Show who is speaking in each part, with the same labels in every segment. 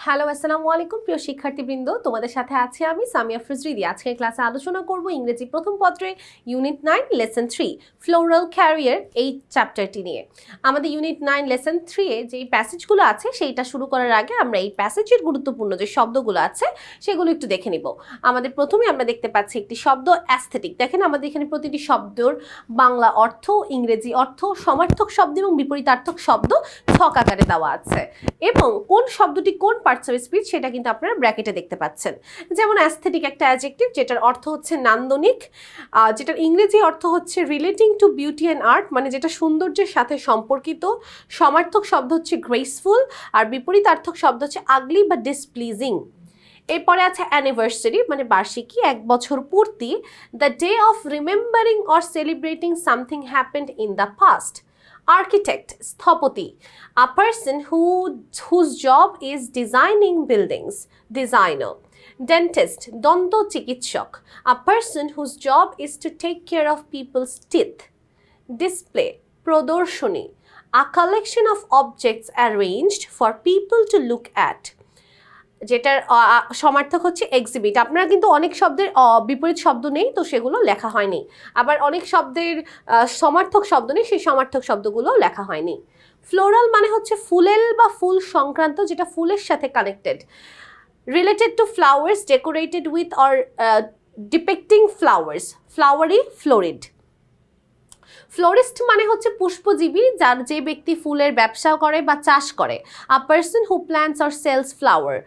Speaker 1: Hello আসসালামু আলাইকুম প্রিয় শিক্ষার্থীবৃন্দ, তোমাদের সাথে আছি আমি সামিয়া ফ্রিজরিদি। আজকের ক্লাসে আলোচনা করব ইংরেজি প্রথম পত্রে ইউনিট 9 লেসন 3 ফ্লোরাল ক্যারিয়ার এই চ্যাপ্টারটি নিয়ে। আমাদের ইউনিট 9 লেসন 3 এ যে প্যাসেজগুলো আছে সেইটা শুরু করার আগে আমরা এই প্যাসেজের গুরুত্বপূর্ণ যে শব্দগুলো আছে সেগুলো একটু দেখে নিব। আমাদের প্রথমে আমরা দেখতে পাচ্ছি একটি শব্দ অ্যাস্থেটিক। দেখেন আমাদের এখানে প্রতিটি শব্দর বাংলা অর্থ, ইংরেজি অর্থ, সমার্থক শব্দ এবং বিপরীতার্থক শব্দ ছক আকারে দেওয়া আছে এবং কোন শব্দটি কোন পার্টস অফ স্পিচ সেটা কিন্তু আপনারা ব্র্যাকেটে দেখতে পাচ্ছেন। যেমন অ্যাস্থেটিক একটা অ্যাডজেক্টিভ যেটার অর্থ হচ্ছে নান্দনিক, যেটার ইংরেজি অর্থ হচ্ছে relating to beauty and art, মানে যেটা সৌন্দর্যের সাথে সম্পর্কিত। সমার্থক শব্দ হচ্ছে গ্রেসফুল আর বিপরীতার্থক শব্দ হচ্ছে আগলি বা ডিসপ্লিজিং। এরপরে আছে অ্যানিভার্সারি মানে বার্ষিকী, 1 বছর পূর্তি, the day of remembering or celebrating something happened in the past. Architect, স্থপতি, a person whose job is designing buildings, designer. Dentist, দন্ত চিকিৎসক, a person whose job is to take care of people's teeth. Display, প্রদর্শনী, a collection of objects arranged for people to look at. যেটার সমার্থক হচ্ছে exhibit. আপনারা কিন্তু অনেক শব্দের বিপরীত শব্দ নেই, তো সেগুলো লেখা হয়নি। আবার অনেক শব্দের সমার্থক শব্দ নেই, সেই সমার্থক শব্দগুলো লেখা হয়নি। ফ্লোরাল মানে হচ্ছে ফুলেল বা ফুল সংক্রান্ত, যেটা ফুলের সাথে connected. Related to flowers, decorated with or depicting flowers, flowery, florid. Florist মানে হচ্ছে পুষ্পজীবী, যার যে ব্যক্তি ফুলের ব্যবসা করে বা চাষ করে। A person who plants or sells flower.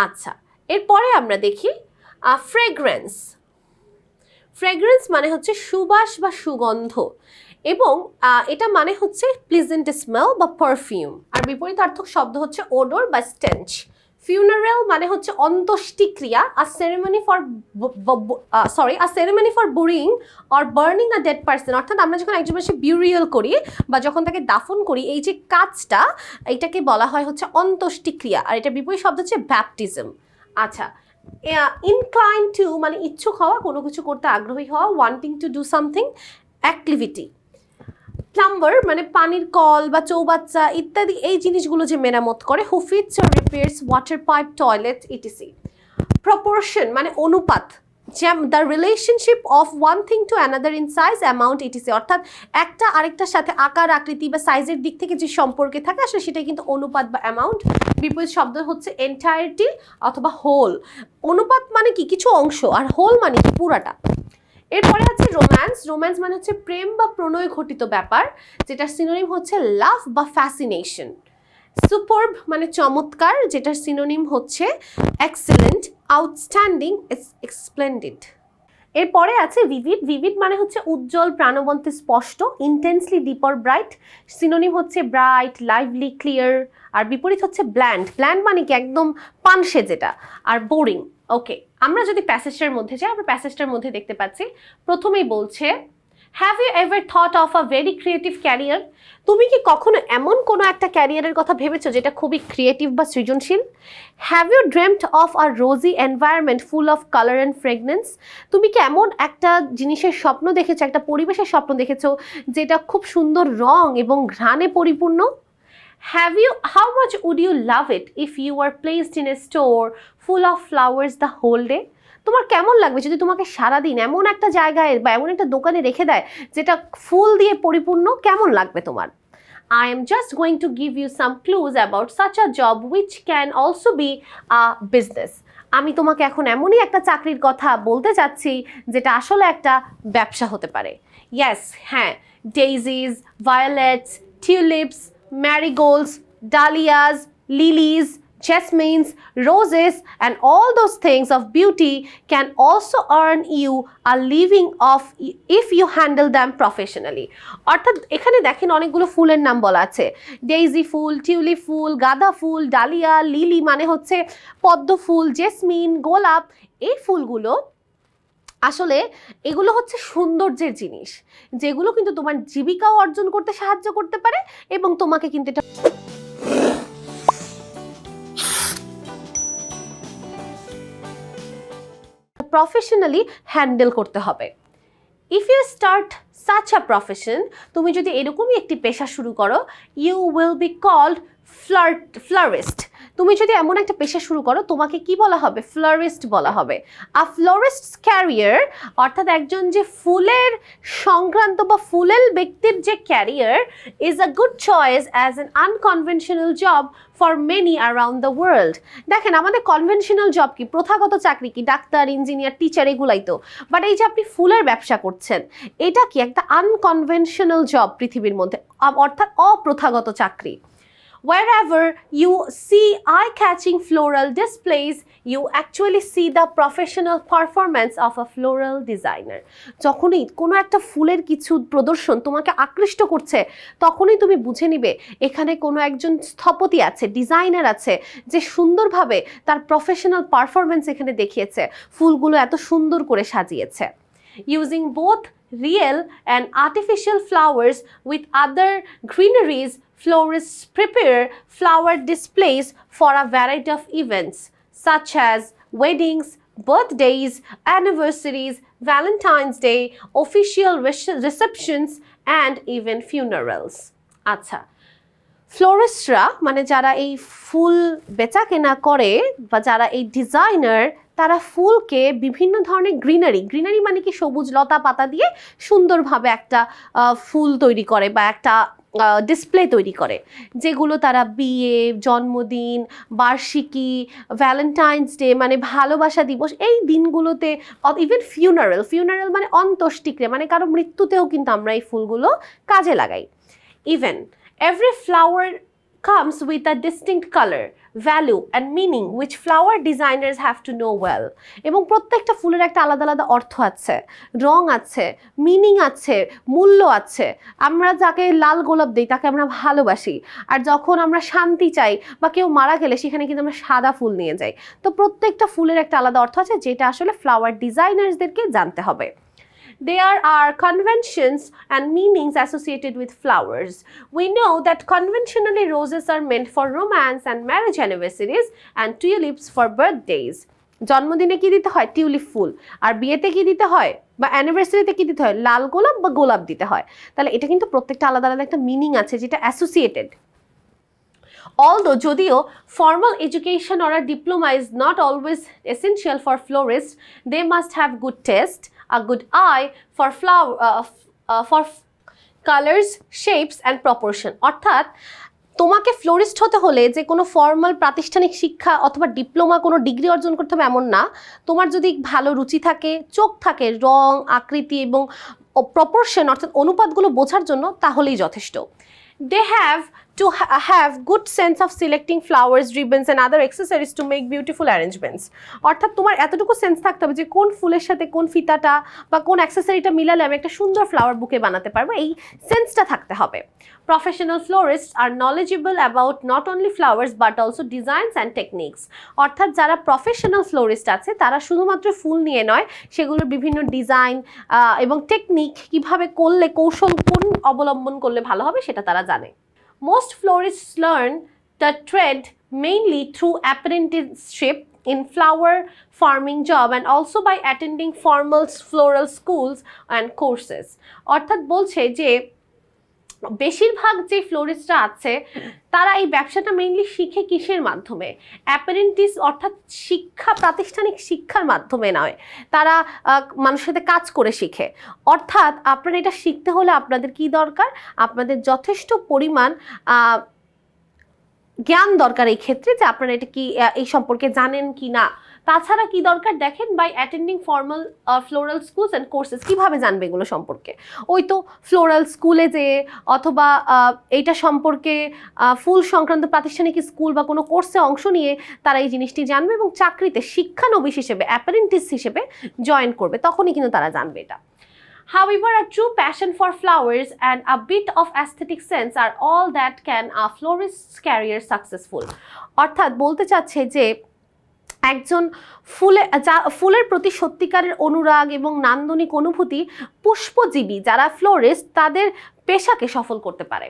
Speaker 1: আচ্ছা, এরপরে আমরা দেখি ফ্রেগ্রেন্স। ফ্রেগ্রেন্স মানে হচ্ছে সুবাস বা সুগন্ধ এবং এটা মানে হচ্ছে প্লিজেন্ট স্মেল বা পারফিউম। আর বিপরীতার্থক শব্দ হচ্ছে ওডর বা স্টেঞ্চ। ফিউনারেল মানে হচ্ছে অন্ত্যেষ্টিক্রিয়া, a ceremony for burying or burning a dead person. অর্থাৎ আমরা যখন একজন মানুষকে বিউরিয়াল করি বা যখন তাকে দাফন করি, এই যে কাজটা, এটাকে বলা হয় হচ্ছে অন্ত্যেষ্টিক্রিয়া। আর এটা বিপরীত শব্দ হচ্ছে ব্যাপটিজম। আচ্ছা, ইনক্লাইন টু মানে ইচ্ছুক হওয়া, কোনো কিছু করতে আগ্রহী হওয়া, wanting to do something, activity. Plumber মানে পানির কল বা চৌবাচ্চা ইত্যাদি এই জিনিসগুলো যে মেরামত করে। Who fits or repairs water pipe, toilet, etc. Proportion মানে অনুপাত, the relationship of one thing to another in size, amount, etc. অর্থাৎ একটা আরেকটার সাথে আকার আকৃতি বা সাইজের দিক থেকে যে সম্পর্কে থাকে আসলে সেটাই কিন্তু অনুপাত বা অ্যামাউন্ট। বিপরীত শব্দ হচ্ছে এন্টায়ারটি অথবা হোল। অনুপাত মানে কি কিছু অংশ, আর হোল মানে কি পুরাটা। এরপরে আছে রোম্যান্স। রোম্যান্স মানে হচ্ছে প্রেম বা প্রণয় ঘটিত ব্যাপার, যেটার সিনোনিম হচ্ছে লাভ বা ফ্যাসিনেশন। সুপারব মানে চমৎকার, যেটার সিনোনিম হচ্ছে এক্সেলেন্ট, আউটস্ট্যান্ডিং, স্প্লেন্ডিড। এরপরে আছে ভিভিড। ভিভিড মানে হচ্ছে উজ্জ্বল, প্রাণবন্ত, স্পষ্ট। Intensely, deep or bright, synonym হচ্ছে ব্রাইট, লাইভলি, ক্লিয়ার। আর বিপরীত হচ্ছে ব্ল্যান্ড। ব্ল্যান্ড মানে কি একদম পানসে যেটা। আর বোরিং। ওকে, আমরা যদি প্যাসেজটার মধ্যে যাই, আমরা প্যাসেজটার মধ্যে দেখতে পাচ্ছি প্রথমেই বলছে, have you ever thought of a very creative career? তুমি কি কখনো এমন কোনো একটা ক্যারিয়ারের কথা ভেবেছো যেটা খুবই ক্রিয়েটিভ বা সৃজনশীল? Have you dreamed of a rosy environment full of colour and fragrance? তুমি কি এমন একটা জিনিসের স্বপ্ন দেখেছো, একটা পরিবেশের স্বপ্ন দেখেছো যেটা খুব সুন্দর রং এবং ঘ্রাণে পরিপূর্ণ? How much would you love it if you were placed in a store full of flowers the whole day? তোমার কেমন লাগবে যদি তোমাকে সারাদিন এমন একটা জায়গায় বা এমন একটা দোকানে রেখে দেয় যেটা ফুল দিয়ে পরিপূর্ণ? কেমন লাগবে তোমার? I am just going to give you some clues about such a job which can also be a business. আমি তোমাকে এখন এমনই একটা চাকরির কথা বলতে চাচ্ছি যেটা আসলে একটা ব্যবসা হতে পারে। Yes, হ্যাঁ, daisies, violets, tulips, marigolds, dahlias, lilies, jasmines, roses, and all those things of beauty can also earn you a living if you handle them professionally. অর্থাৎ এখানে দেখেন অনেকগুলো ফুলের নাম বলা আছে। ডেইজি ফুল, টিউলিপ ফুল, গাঁদা ফুল, ডালিয়া, লিলি মানে হচ্ছে পদ্ম ফুল, জেসমিন, গোলাপ। এই ফুলগুলো আসলে এগুলো হচ্ছে সৌন্দর্যের জিনিস, যেগুলো কিন্তু তোমার জীবিকাও অর্জন করতে সাহায্য করতে পারে এবং তোমাকে কিন্তু এটা প্রফেশনালি হ্যান্ডেল করতে হবে। If you start such a profession, তুমি যদি এরকমই একটি পেশা শুরু করো, you will be called florist. তুমি যদি এমন একটা পেশা শুরু করো তোমাকে কি বলা হবে? ফ্লোরিস্ট বলা হবে। আ ফ্লোরিস্টস ক্যারিয়ার অর্থাৎ একজন যে ফুলের সংক্রান্ত বা ফুলেল ব্যক্তির যে career is a good choice as an unconventional job for many around the world. দেখেন আমাদের কনভেনশনাল জব কি, প্রথাগত চাকরি কি, ডাক্তার, ইঞ্জিনিয়ার, টিচার, এগুলাই তো। বাট এই যে আপনি ফুলের ব্যবসা করছেন, এটা কি একটা আনকনভেনশনাল জব পৃথিবীর মধ্যে, অর্থাৎ অপ্রথাগত চাকরি। Wherever you see eye-catching floral displays, you actually see the professional performance of a floral designer. যখনই কোনো একটা ফুলের কিছু প্রদর্শন তোমাকে আকৃষ্ট করছে, তখনই তুমি বুঝে নিবে এখানে কোনো একজন স্থপতি আছে, ডিজাইনার আছে, যে সুন্দরভাবে তার প্রফেশনাল পারফরমেন্স এখানে দেখিয়েছে, ফুলগুলো এত সুন্দর করে সাজিয়েছে। Using both real and artificial flowers with other greeneries, florists prepare flower displays for a variety of events such as weddings, birthdays, anniversaries, Valentine's Day, official receptions and even funerals. আচ্ছা, ফ্লোরিস্টরা মানে যারা এই ফুল বেচা কেনা করে বা যারা এই ডিজাইনার, তারা ফুলকে বিভিন্ন ধরনের গ্রিনারি মানে কি সবুজ লতা পাতা দিয়ে সুন্দরভাবে একটা ফুল তৈরি করে বা একটা ডিসপ্লে তৈরি করে, যেগুলো তারা বিয়ে, জন্মদিন, বার্ষিকী, ভ্যালেন্টাইন্স ডে মানে ভালোবাসা দিবস, এই দিনগুলোতে, ইভেন ফিউনারাল মানে অন্ত্যেষ্টিক্রিয়া মানে কারো মৃত্যুতেও কিন্তু আমরা এই ফুলগুলো কাজে লাগাই। Even every flower comes with a distinct color, value and meaning which flower designers have to know well. এবং প্রত্যেকটা ফুলের একটা আলাদা আলাদা অর্থ আছে, রং আছে, মিনিং আছে, মূল্য আছে। আমরা যাকে লাল গোলাপ দিই তাকে আমরা ভালোবাসি, আর যখন আমরা শান্তি চাই বা কেউ মারা গেলে সেখানে কিন্তু আমরা সাদা ফুল নিয়ে যাই। তো প্রত্যেকটা ফুলের একটা আলাদা অর্থ আছে, যেটা আসলে ফ্লাওয়ার ডিজাইনার্সদেরকে জানতে হবে। There are conventions and meanings associated with flowers. We know that conventionally roses are meant for romance and marriage anniversaries and tulips for birthdays. জন্মদিনে কি দিতে হয়? টিউলিপ ফুল। আর বিয়েতে কি দিতে হয় বা অ্যানিভার্সারিতে কি দিতে হয়? লাল গোলাপ বা গোলাপ দিতে হয়। তাহলে এটা কিন্তু প্রত্যেকটা আলাদা আলাদা একটা মিনিং আছে যেটা অ্যাসোসিয়েটেড। Although যদিও formal education or a diploma is not always essential for florists, they must have good taste, a good eye for for colors, shapes and proportion. অর্থাৎ তোমাকে ফ্লোরিস্ট হতে হলে যে কোনো ফর্মাল প্রাতিষ্ঠানিক শিক্ষা অথবা ডিপ্লোমা কোনো ডিগ্রি অর্জন করতে হবে এমন না। তোমার যদি ভালো রুচি থাকে, চোখ থাকে, রং, আকৃতি এবং প্রপোর্শন অর্থাৎ অনুপাতগুলো বোঝার জন্য, তাহলেই যথেষ্ট। They have to have good sense of selecting flowers, ribbons and other accessories to make beautiful arrangements. অর্থাৎ তোমার এতটুকু সেন্স থাকতে হবে যে কোন ফুলের সাথে কোন ফিতাটা বা কোন অ্যাক্সেসরিটা মিলালে আমি একটা সুন্দর ফ্লাওয়ার বুকে বানাতে পারবো, এই সেন্সটা থাকতে হবে। Professional florists are knowledgeable about not only flowers but also designs and techniques. অর্থাৎ যারা প্রফেশনাল ফ্লোরিস্ট আছে তারা শুধুমাত্র ফুল নিয়ে নয়, সেগুলোর বিভিন্ন ডিজাইন এবং টেকনিক কিভাবে করলে, কৌশল কোন অবলম্বন করলে ভালো হবে সেটা তারা জানে। Most florists learn the trade mainly through apprenticeship in flower farming job and also by attending formal floral schools and courses. অর্থাৎ বলছে যে বেশিরভাগ যে ফ্লোরিস্টরা আছে তারা এই ব্যবসাটা মেইনলি শিখে কিসের মাধ্যমে? অ্যাপারেন্টিস অর্থাৎ শিক্ষা, প্রাতিষ্ঠানিক শিক্ষার মাধ্যমে নয়, তারা মানুষের সাথে কাজ করে শিখে। অর্থাৎ আপনারা এটা শিখতে হলে আপনাদের কি দরকার? আপনাদের যথেষ্ট পরিমাণ জ্ঞান দরকার এই ক্ষেত্রে, যে আপনারা এটা কি এই সম্পর্কে জানেন কি না। তাছাড়া কি দরকার দেখেন, by attending formal floral schools and courses. কীভাবে জানবে এগুলো সম্পর্কে? ওই তো ফ্লোরাল স্কুলে যে অথবা এইটা সম্পর্কে ফুল সংক্রান্ত প্রাতিষ্ঠানিক স্কুল বা কোনো কোর্সে অংশ নিয়ে তারা এই জিনিসটি জানবে এবং চাকরিতে শিক্ষানবিশ হিসেবে, অ্যাপারেন্টিস হিসেবে জয়েন করবে, তখনই কিন্তু তারা জানবে এটা। However, a true passion for flowers and a bit of aesthetic sense are all that can a florist's career successful. অর্থাৎ বলতে চাচ্ছে যে একজন ফুলের প্রতি সত্যিকারের অনুরাগ এবং নান্দনিক অনুভূতি পুষ্পজীবী যারা ফ্লোরিস্ট, তাদের পেশাকে সফল করতে পারে।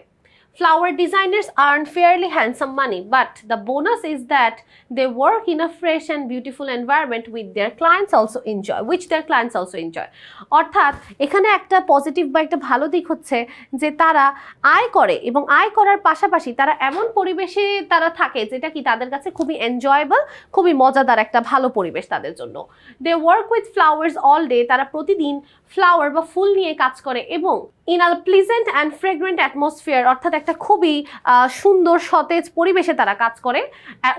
Speaker 1: Flower designers earn fairly handsome money, but the bonus is that they work in a fresh and beautiful environment with their clients also enjoy, which their clients also enjoy. অর্থাৎ এখানে একটা পজিটিভ বা একটা ভালো দিক হচ্ছে যে তারা আয় করে এবং আয় করার পাশাপাশি তারা এমন পরিবেশে তারা থাকে যেটা কি তাদের কাছে খুবই এনজয়েবল, খুবই মজাদার একটা ভালো পরিবেশ তাদের জন্য। They work with flowers all day, তারা প্রতিদিন ফ্লাওয়ার বা ফুল নিয়ে কাজ করে এবং in a pleasant and fragrant atmosphere, অর্থাৎ একটা খুবই সুন্দর সতেজ পরিবেশে তারা কাজ করে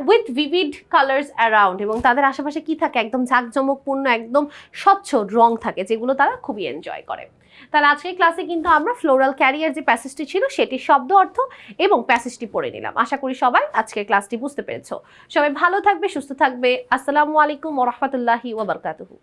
Speaker 1: উইথ ভিভিড কালার্স অ্যারাউন্ড, এবং তাদের আশেপাশে কি থাকে, একদম ঝাঁকজমকপূর্ণ একদম স্বচ্ছ রং থাকে যেগুলো তারা খুবই এনজয় করে। তাহলে আজকের ক্লাসে কিন্তু আমরা ফ্লোরাল ক্যারিয়ার যে প্যাসেজটি ছিল সেটির শব্দ অর্থ এবং প্যাসেজটি পড়ে নিলাম। আশা করি সবাই আজকের ক্লাসটি বুঝতে পেরেছো। সবাই ভালো থাকবে, সুস্থ থাকবে। আসসালামু আলাইকুম ওয়া রাহমাতুল্লাহি ওয়া বারাকাতুহু।